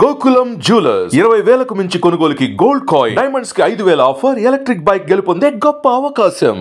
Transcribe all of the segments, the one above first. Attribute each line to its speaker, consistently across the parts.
Speaker 1: Gokulam jewellers 20,000కు మించి కొనుగోలుకి gold coin, diamonds కి 5,000 ఆఫర్, ఎలక్ట్రిక్ బైక్ గెలుపొందే గొప్ప అవకాశం.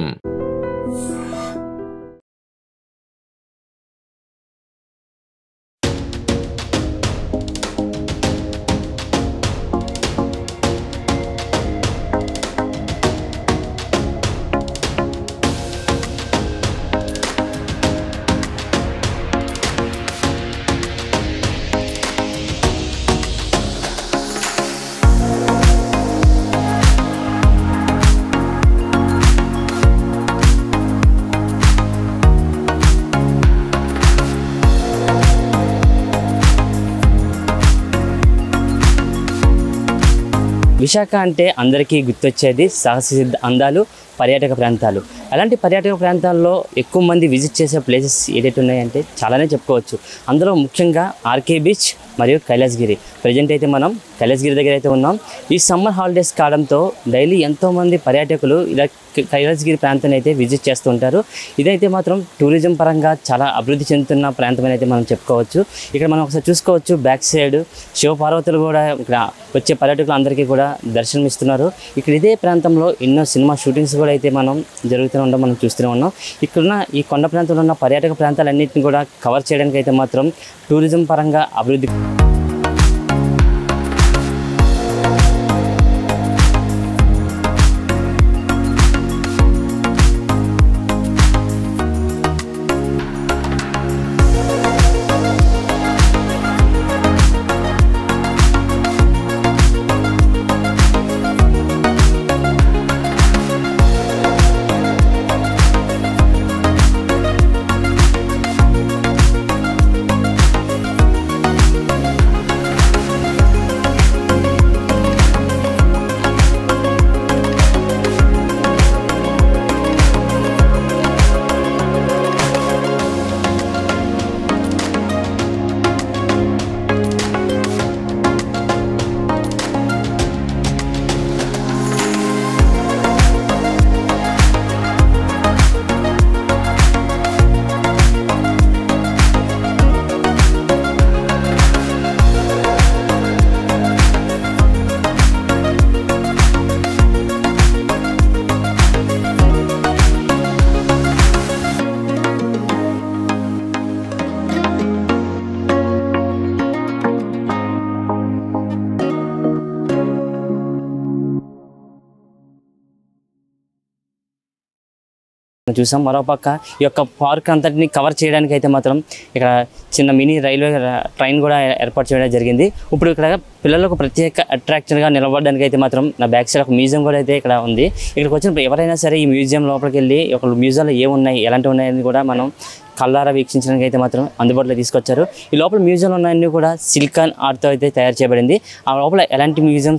Speaker 2: విశాఖ అంటే అందరికీ గుర్తొచ్చేది సహజసిద్ధ అందాలు, పర్యాటక ప్రాంతాలు. అలాంటి పర్యాటక ప్రాంతాల్లో ఎక్కువ మంది విజిట్ చేసే ప్లేసెస్ ఏదైతే ఉన్నాయంటే చాలానే చెప్పుకోవచ్చు. అందులో ముఖ్యంగా ఆర్కే బీచ్ మరియు కైలాసగిరి. ప్రజెంట్ అయితే మనం కైలాసగిరి దగ్గర అయితే ఉన్నాం. ఈ సమ్మర్ హాలిడేస్ కావడంతో డైలీ ఎంతోమంది పర్యాటకులు ఇలా కైలాసగిరి ప్రాంతాన్ని అయితే విజిట్ చేస్తూ ఉంటారు. ఇదైతే మాత్రం టూరిజం పరంగా చాలా అభివృద్ధి చెందుతున్న ప్రాంతం అయితే మనం చెప్పుకోవచ్చు. ఇక్కడ మనం ఒకసారి చూసుకోవచ్చు, బ్యాక్ సైడ్ శివపార్వతులు కూడా ఇక్కడ వచ్చే పర్యాటకులు అందరికీ కూడా దర్శనం ఇస్తున్నారు. ఇక్కడ ఇదే ప్రాంతంలో ఎన్నో సినిమా షూటింగ్స్ కూడా అయితే మనం జరుగుతూనే ఉండడం మనం చూస్తూనే ఉన్నాం. ఇక్కడున్న ఈ కొండ ప్రాంతంలో ఉన్న పర్యాటక ప్రాంతాలన్నింటినీ కూడా కవర్ చేయడానికి అయితే మాత్రం టూరిజం పరంగా అభివృద్ధి చూసాం. మరోపక్క ఈ యొక్క పార్క్ అంతటిని కవర్ చేయడానికి అయితే మాత్రం ఇక్కడ చిన్న మినీ రైల్వే ట్రైన్ కూడా ఏర్పాటు చేయడం జరిగింది. ఇప్పుడు ఇక్కడ పిల్లలకు ప్రత్యేక అట్రాక్షన్గా నిలబడడానికి అయితే మాత్రం నా బ్యాక్ సైడ్ ఒక మ్యూజియం కూడా అయితే ఇక్కడ ఉంది. ఇక్కడికి వచ్చినప్పుడు ఎవరైనా సరే ఈ మ్యూజియం లోపలికి వెళ్ళి ఒక మ్యూజియంలో ఏమున్నాయి, ఎలాంటివి ఉన్నాయని కూడా మనం కళ్ళారా వీక్షించడానికి అయితే మాత్రం అందుబాటులో తీసుకొచ్చారు. ఈ లోపల మ్యూజియంలో ఉన్నాయన్నీ కూడా సిలికాన్ ఆర్ట్తో అయితే తయారు చేయబడింది. ఆ లోపల ఎలాంటి మ్యూజియం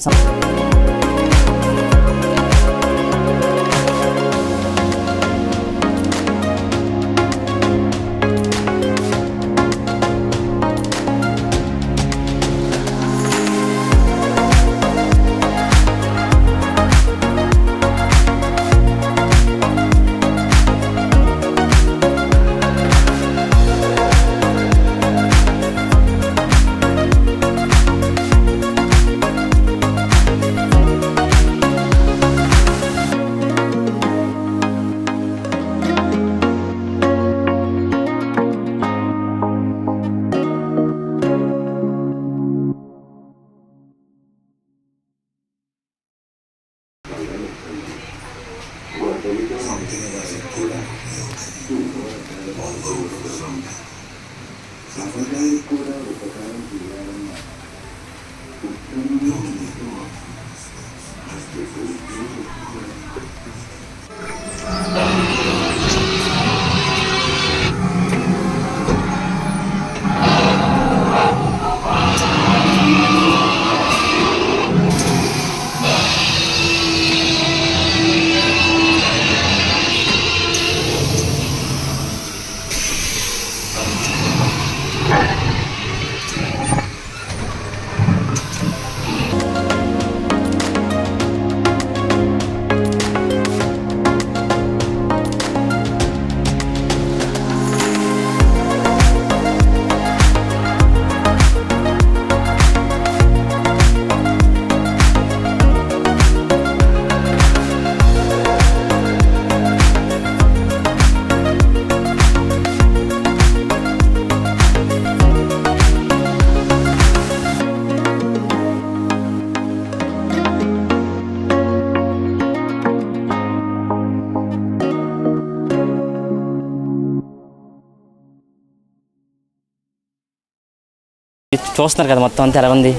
Speaker 2: చూస్తున్నారు కదా మొత్తం అంతా ఎలా ఉంది?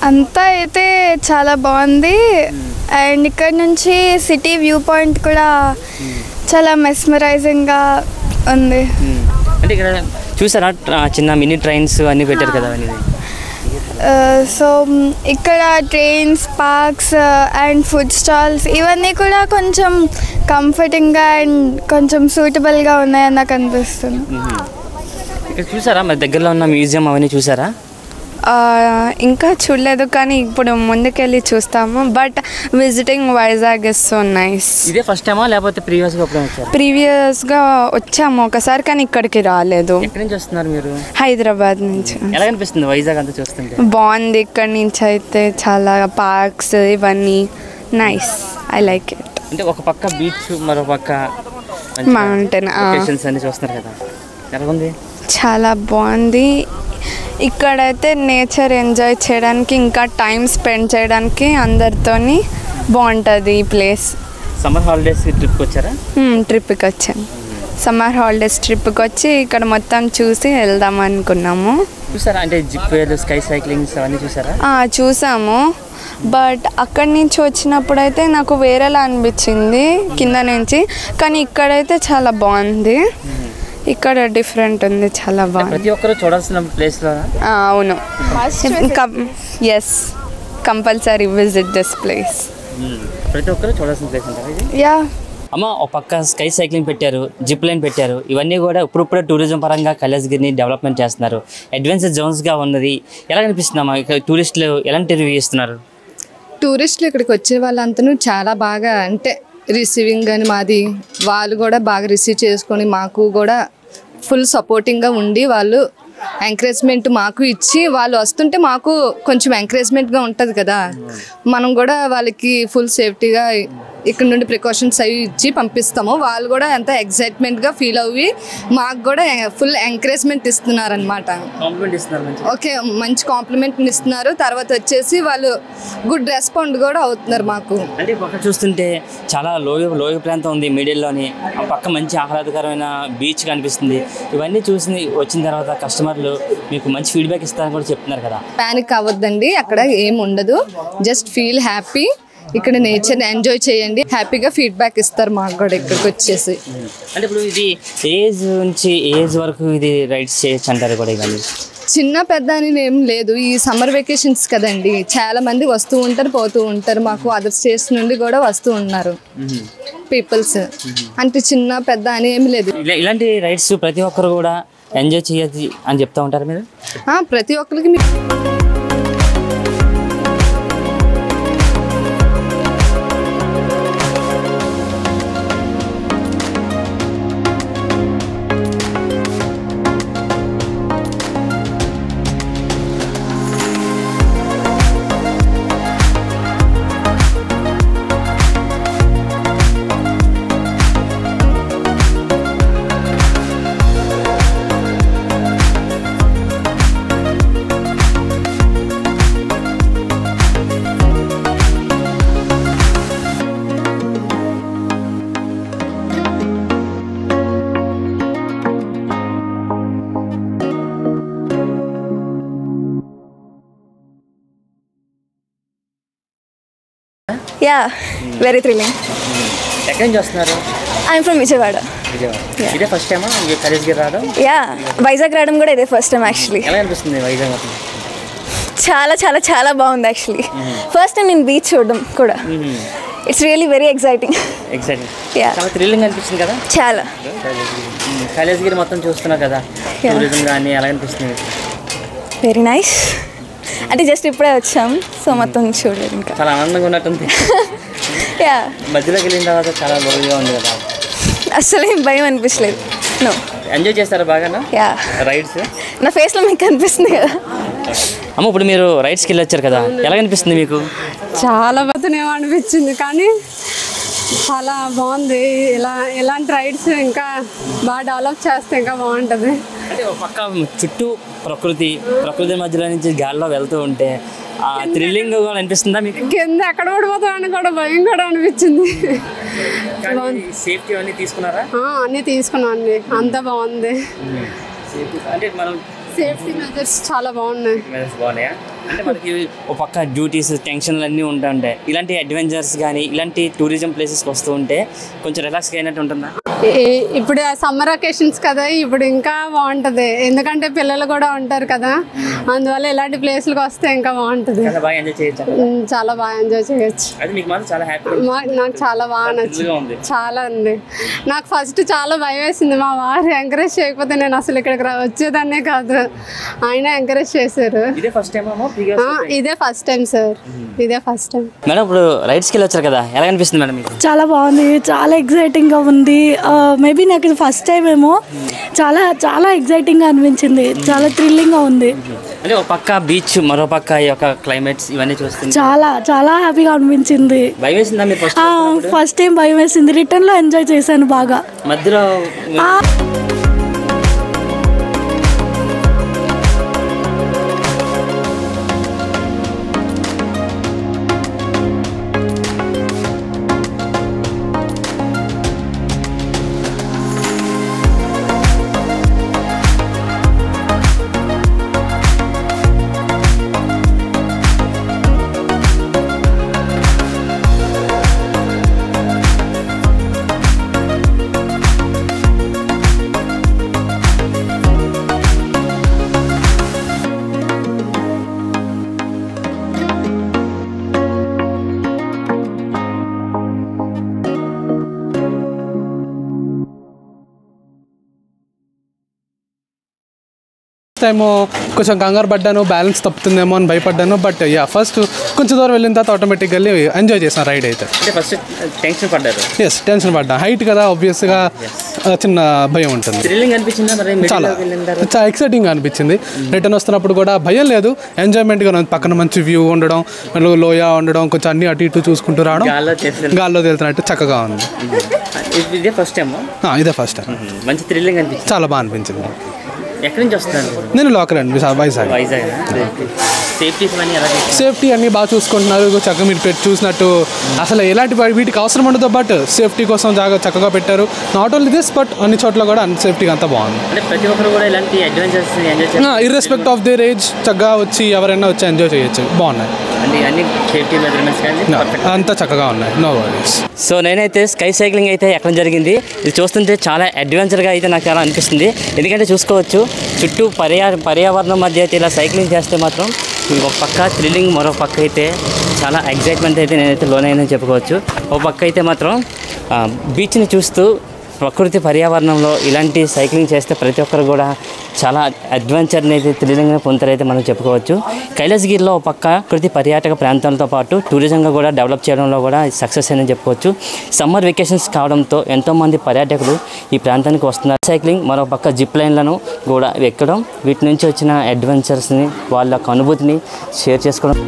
Speaker 3: అంతా అయితే చాలా బాగుంది. అండ్ ఇక్కడ నుంచి సిటీ వ్యూ పాయింట్ కూడా చాలా మెస్మరైజింగ్గా ఉంది.
Speaker 2: అంటే ఇక్కడ చూసారా చిన్న మినీ ట్రైన్స్ అన్నీ పెట్టారు కదా అని.
Speaker 3: సో ఇక్కడ trains, parks and food stalls ఇవన్నీ కూడా కొంచెం కంఫర్టింగ్గా అండ్ కొంచెం సూటబుల్గా ఉన్నాయని నాకు అనిపిస్తుంది.
Speaker 2: ఇక్కడ చూసారా మరి దగ్గరలో ఉన్న మ్యూజియం అవన్నీ చూసారా?
Speaker 4: ఇంకా చూడలేదు కానీ ఇప్పుడు ముందుకెళ్ళి చూస్తాము. But visiting Vizag is so nice.
Speaker 2: ఇదే ఫస్ట్ టైమా లేకపోతే
Speaker 4: ప్రీవియస్గా వచ్చాము ఒకసారి కానీ ఇక్కడికి రాలేదు.
Speaker 2: ఎక్కడి నుంచి వస్తున్నారు మీరు?
Speaker 4: హైదరాబాద్ నుంచి.
Speaker 2: ఎలా అనిపిస్తుంది వైజాగ్ అంతా చూస్తుంటే?
Speaker 4: బాగుంది. ఇక్కడ నుంచి అయితే చాలా పార్క్స్ ఇవన్నీ నైస్. I like it.
Speaker 2: అంటే ఒక పక్క బీచ్ మరో పక్క
Speaker 4: మౌంటైన్
Speaker 2: అన్ని చూస్తున్నారు కదా, ఎలా ఉంది?
Speaker 4: చాలా బాగుంది. ఇక్కడైతే నేచర్ ఎంజాయ్ చేయడానికి ఇంకా టైం స్పెండ్ చేయడానికి అందరితోని బాగుంటుంది ఈ ప్లేస్.
Speaker 2: సమ్మర్ హాలిడేస్ ట్రిప్కి వచ్చారా?
Speaker 4: ట్రిప్కి వచ్చాను. సమ్మర్ హాలిడేస్ ట్రిప్కి వచ్చి ఇక్కడ మొత్తం చూసి వెళ్దాం అనుకున్నాము.
Speaker 2: చూసారా? అంటే జిప్ స్కై సైక్లింగ్స్ అవన్నీ చూసారా?
Speaker 4: చూసాము. బట్ అక్కడి నుంచి వచ్చినప్పుడు అయితే నాకు వేరేలా అనిపించింది కింద నుంచి. కానీ ఇక్కడైతే చాలా బాగుంది. ఇక్కడ డిఫరెంట్ ఉంది, చాలా బాగుంది.
Speaker 2: ప్రతి ఒక్కరు చూడాల్సిన ప్లేస్.
Speaker 4: అవును, ఇంకా yes compulsory visit this place.
Speaker 2: ప్రతి ఒక్కరు చూడాల్సిన ప్లేస్ ఉంటుంది.
Speaker 4: యా
Speaker 2: అమ్మ, ఒక పక్క స్కై సైక్లింగ్ పెట్టారు, జిప్ లైన్ పెట్టారు. ఇవన్నీ కూడా ఇప్పుడిప్పుడే టూరిజం పరంగా కైలాసగిరిని డెవలప్మెంట్ చేస్తున్నారు. అడ్వెంచర్ జోన్స్గా ఉన్నది. ఎలా అనిపిస్తుందమ్మా? ఇక్కడ టూరిస్టులు ఎలాంటి రివ్యూ ఇస్తున్నారు?
Speaker 5: టూరిస్టులు ఇక్కడికి వచ్చే వాళ్ళంతనూ చాలా బాగా, అంటే రిసీవింగ్ అని మాది వాళ్ళు కూడా బాగా రిసీవ్ చేసుకొని మాకు కూడా ఫుల్ సపోర్టింగ్గా ఉండి వాళ్ళు ఎంకరేజ్మెంట్ మాకు ఇచ్చి వాళ్ళు వస్తుంటే మాకు కొంచెం ఎంకరేజ్మెంట్గా ఉంటుంది కదా. మనం కూడా వాళ్ళకి ఫుల్ సేఫ్టీగా ఇక్కడ నుండి ప్రికాషన్స్ అవి ఇచ్చి పంపిస్తాము. వాళ్ళు కూడా ఎంత ఎక్సైట్మెంట్గా ఫీల్ అవ్వి మాకు కూడా ఫుల్ ఎంకరేజ్మెంట్ ఇస్తున్నారనమాట. ఓకే, మంచి కాంప్లిమెంట్ ఇస్తున్నారు. తర్వాత వచ్చేసి వాళ్ళు గుడ్ రెస్పాండ్ కూడా అవుతున్నారు మాకు.
Speaker 2: అంటే పక్క చూస్తుంటే చాలా లోయ ప్రాంతం ఉంది మిడిల్లోని. ఆ పక్క మంచి ఆహ్లాదకరమైన బీచ్ కనిపిస్తుంది. ఇవన్నీ చూసి వచ్చిన తర్వాత కస్టమర్లు మీకు మంచి ఫీడ్బ్యాక్ ఇస్తారని కూడా చెప్తున్నారు కదా.
Speaker 5: ప్యానిక్ అవ్వద్దండి, అక్కడ ఏం ఉండదు. Just feel happy. ఇక్కడ నేచర్ని ఎంజాయ్ చేయండి, హ్యాపీగా ఫీడ్బ్యాక్ ఇస్తారు మాకు కూడా ఇక్కడికి వచ్చేసి.
Speaker 2: అంటే ఇప్పుడు ఇది ఏజ్ నుంచి ఏజ్ వరకు ఇది రైడ్స్ చేయొచ్చు అంటారు కూడా? ఇవన్నీ
Speaker 5: చిన్న పెద్ద అని ఏం లేదు. ఈ సమ్మర్ వెకేషన్స్ కదండి, చాలా మంది వస్తూ ఉంటారు, పోతూ ఉంటారు. మాకు అదర్ స్టేట్స్ నుండి కూడా వస్తూ ఉన్నారు పీపుల్స్. అంటే చిన్న పెద్ద అని ఏమి లేదు.
Speaker 2: ఇలాంటి రైడ్స్ ప్రతి ఒక్కరు కూడా ఎంజాయ్ చేయొచ్చు అని చెప్తా ఉంటారు మీరు?
Speaker 5: ప్రతి ఒక్కరికి
Speaker 3: వెరీ థ్రిల్లింగ్.
Speaker 2: ఎక్కడి నుంచి వస్తున్నారు?
Speaker 3: I'm from Vijayawada.
Speaker 2: ఇదే ఫస్ట్ టైమా కైలాసగిరి రావడం?
Speaker 3: వైజాగ్ రావడం కూడా ఇదే ఫస్ట్ టైం యాక్చువల్లీ.
Speaker 2: ఎలా అనిపిస్తుంది వైజాగ్?
Speaker 3: చాలా చాలా చాలా బాగుంది యాక్చువల్లీ. ఫస్ట్ టైం నేను బీచ్ చూడడం కూడా. It's really very exciting.
Speaker 2: చాలా థ్రిల్లింగ్ అనిపిస్తుంది కదా.
Speaker 3: చాలా.
Speaker 2: కైలాసగిరి మొత్తం చూస్తున్నారు కదా, టూరిజం కానీ ఎలా అనిపిస్తుంది?
Speaker 3: Very nice. అంటే జస్ట్ ఇప్పుడే వచ్చాం, సో మొత్తం చూడలేదు ఇంకా.
Speaker 2: చాలా ఆనందంగా ఉన్నట్టుంది. మధ్యలోకి వెళ్ళిన తర్వాత చాలా బాగుగా ఉంది కదా.
Speaker 3: అసలు ఏం భయం అనిపించలేదు. నో,
Speaker 2: ఎంజాయ్ చేస్తారా బాగా రైడ్స్?
Speaker 3: నా ఫేస్లో మీకు కనిపిస్తుంది కదా.
Speaker 2: అమ్మ, ఇప్పుడు మీరు రైడ్స్కి వెళ్ళొచ్చారు కదా, ఎలా అనిపిస్తుంది మీకు?
Speaker 6: చాలా బాగా అనిపించింది, కానీ చాలా బాగుంది. ఇలాంటి రైడ్స్ ఇంకా బాగా డెవలప్ చేస్తే ఇంకా బాగుంటుంది.
Speaker 2: అంటే ఒక పక్క చుట్టూ ప్రకృతి మధ్యలో నుంచి గాల్లో వెళ్తూ ఉంటే ఆ థ్రిల్లింగ్ అనిపిస్తుందా మీకు?
Speaker 6: కింద ఎక్కడ పడిపోతామని కూడా భయం కూడా అనిపించింది.
Speaker 2: సేఫ్టీ అన్నీ తీసుకున్నారా?
Speaker 6: అన్నీ తీసుకున్నాం, అన్నీ అంతా బాగుంది.
Speaker 2: అంటే మనం
Speaker 6: సేఫ్టీ మెజర్స్ చాలా బాగున్నాయి.
Speaker 2: బాగున్నాయా? అంటే మనకి ఒక పక్క డ్యూటీస్ టెన్షన్లు అన్నీ ఉంటాయి. ఇలాంటి అడ్వెంచర్స్ కానీ ఇలాంటి టూరిజం ప్లేసెస్కి వస్తూ ఉంటే కొంచెం రిలాక్స్గా అయినట్టు ఉంటుందా?
Speaker 6: ఇప్పుడు సమ్మర్ అకేషన్స్ కదా, ఇప్పుడు ఇంకా బాగుంటుంది. ఎందుకంటే పిల్లలు కూడా ఉంటారు కదా, అందువల్ల ఇలాంటి ప్లేస్లకు వస్తే ఇంకా బాగుంటుంది. చాలా బాగా ఎంజాయ్ చేయొచ్చు. నాకు చాలా బాగా నచ్చింది. చాలా ఉంది. నాకు ఫస్ట్ చాలా భయం వేసింది. మా వారు ఎంకరేజ్ చేయకపోతే నేను అసలు ఇక్కడికి వచ్చేదాన్నే కాదు. ఆయన ఎంకరేజ్ చేశారు. ఇదే ఫస్ట్ టైం సార్. ఇదే ఫస్ట్ టైం.
Speaker 2: మేడం ఇప్పుడు రైడ్స్కి వెళ్ళి వచ్చారు కదా, ఎలా అనిపిస్తుంది మేడం మీకు?
Speaker 7: చాలా బాగుంది, చాలా ఎగ్జైటింగ్గా ఉంది. మేబీ నాకు ఇది ఫస్ట్ టైం ఏమో. చాలా చాలా ఎగ్జైటింగ్గా అనిపించింది, చాలా థ్రిల్లింగ్గా ఉంది.
Speaker 2: అంటే ఒక పక్క బీచ్, మరో పక్క ఈ యొక్క క్లైమేట్స్ ఇవన్నీ చూస్తుంది.
Speaker 7: చాలా చాలా హ్యాపీగా అనిపించింది.
Speaker 2: భయం వేసిందా మీరు
Speaker 7: ఫస్ట్ టైం భయం వేసింది. రిటర్న్లో ఎంజాయ్ చేశాను బాగా.
Speaker 2: మధ్యలో
Speaker 8: టైము కొంచెం కంగారు పడ్డాను, బ్యాలెన్స్ తప్పుతుందేమో అని భయపడ్డాను. బట్ ఫస్ట్ కొంచెం దూరం వెళ్ళిన తర్వాత ఆటోమేటిక్గా ఎంజాయ్ చేసాను రైడ్ అయితే. ఎస్, టెన్షన్ పడ్డా. హైట్ కదా, ఆబ్వియస్గా చిన్న భయం ఉంటుంది. చాలా చాలా ఎక్సైటింగ్గా అనిపించింది. రిటర్న్ వస్తున్నప్పుడు కూడా భయం లేదు, ఎంజాయ్మెంట్గా ఉంది. పక్కన మంచి వ్యూ ఉండడం, లోయ ఉండడం, కొంచెం అన్ని అటు ఇటు చూసుకుంటూ రావడం, గాల్లో తేలుతున్నట్టు చక్కగా ఉంది. ఇదే ఫస్ట్ టైం. చాలా బాగా అనిపించింది.
Speaker 2: ఎక్కడి నుంచి వస్తున్నారు?
Speaker 8: నేను లోకల్ అండి, వైజాగ్. సేఫ్టీ అన్నీ బాగా చూసుకుంటున్నారు. చక్కగా మీరు చూసినట్టు అసలు ఎలాంటి వీటికి అవసరం ఉండదు, బట్ సేఫ్టీ కోసం చక్కగా పెట్టారు. నాట్ ఓన్లీ దిస్, బట్ అన్ని చోట్ల కూడా సేఫ్టీ అంతా బాగుంది.
Speaker 2: ప్రతి ఒక్కరు కూడా ఇలాంటి అడ్వెంచర్స్
Speaker 8: ఇర్రెస్పెక్ట్ ఆఫ్ దేర్ ఏజ్ చక్కగా వచ్చి ఎవరైనా వచ్చి ఎంజాయ్ చేయొచ్చు. బాగున్నాయి, అంతా చక్కగా ఉన్నాయి, నో వరీస్.
Speaker 2: సో నేనైతే స్కై సైక్లింగ్ అయితే ఎక్కడం జరిగింది. ఇది చూస్తుంటే చాలా అడ్వెంచర్గా అయితే నాకు చాలా అనిపిస్తుంది. ఎందుకంటే చూసుకోవచ్చు చుట్టూ పర్యావరణం మధ్య అయితే ఇలా సైక్లింగ్ చేస్తే మాత్రం ఒక పక్క థ్రిల్లింగ్, మరో పక్క అయితే చాలా ఎగ్జైట్మెంట్ అయితే నేనైతే లోనైనా చెప్పుకోవచ్చు. ఒక పక్క అయితే మాత్రం బీచ్ని చూస్తూ ప్రకృతి పర్యావరణంలో ఇలాంటి సైక్లింగ్ చేస్తే ప్రతి ఒక్కరు కూడా చాలా అడ్వెంచర్ని అయితే థ్రిల్లింగ్గా పొందుతారైతే మనం చెప్పుకోవచ్చు. కైలాసగిరిలో ఒక పక్క ప్రకృతి పర్యాటక ప్రాంతాలతో పాటు టూరిజంగా కూడా డెవలప్ చేయడంలో కూడా సక్సెస్ అని చెప్పుకోవచ్చు. సమ్మర్ వెకేషన్స్ కావడంతో ఎంతోమంది పర్యాటకులు ఈ ప్రాంతానికి వస్తున్నారు. సైక్లింగ్, మరో పక్క జిప్ లైన్లను కూడా ఎక్కడం, వీటి నుంచి వచ్చిన అడ్వెంచర్స్ని వాళ్ళ యొక్క అనుభూతిని షేర్ చేసుకోవడం.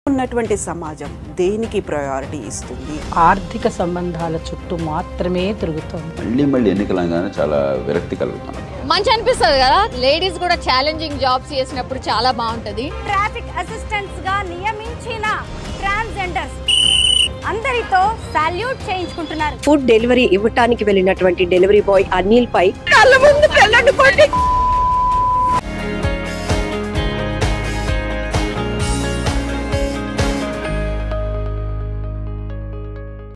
Speaker 9: ఉన్నటువంటి సమాజం దేనికి ప్రయారిటీ ఇస్తుంది?
Speaker 10: ఆర్థిక సంబంధాల చుట్టూ మాత్రమే తిరుగుతోంది.
Speaker 11: మళ్ళీ ఎన్నికలంగానే చాలా విరక్తి కలుగుతాను.
Speaker 12: మంచి అనిపిస్తుంది కదా, లేడీస్ కూడా ఛాలెంజింగ్ జాబ్స్ చేసినప్పుడు చాలా బాగుంటది.
Speaker 13: ట్రాఫిక్ అసిస్టెంట్స్ గా నియమించిన ట్రాన్స్జెండర్స్ అందరితో సాల్యూట్ చేయించుకుంటున్నారు.
Speaker 14: ఫుడ్ డెలివరీ ఇవ్వటానికి వెళ్ళినటువంటి డెలివరీ బాయ్ అనిల్ పై కళ్ళ ముందు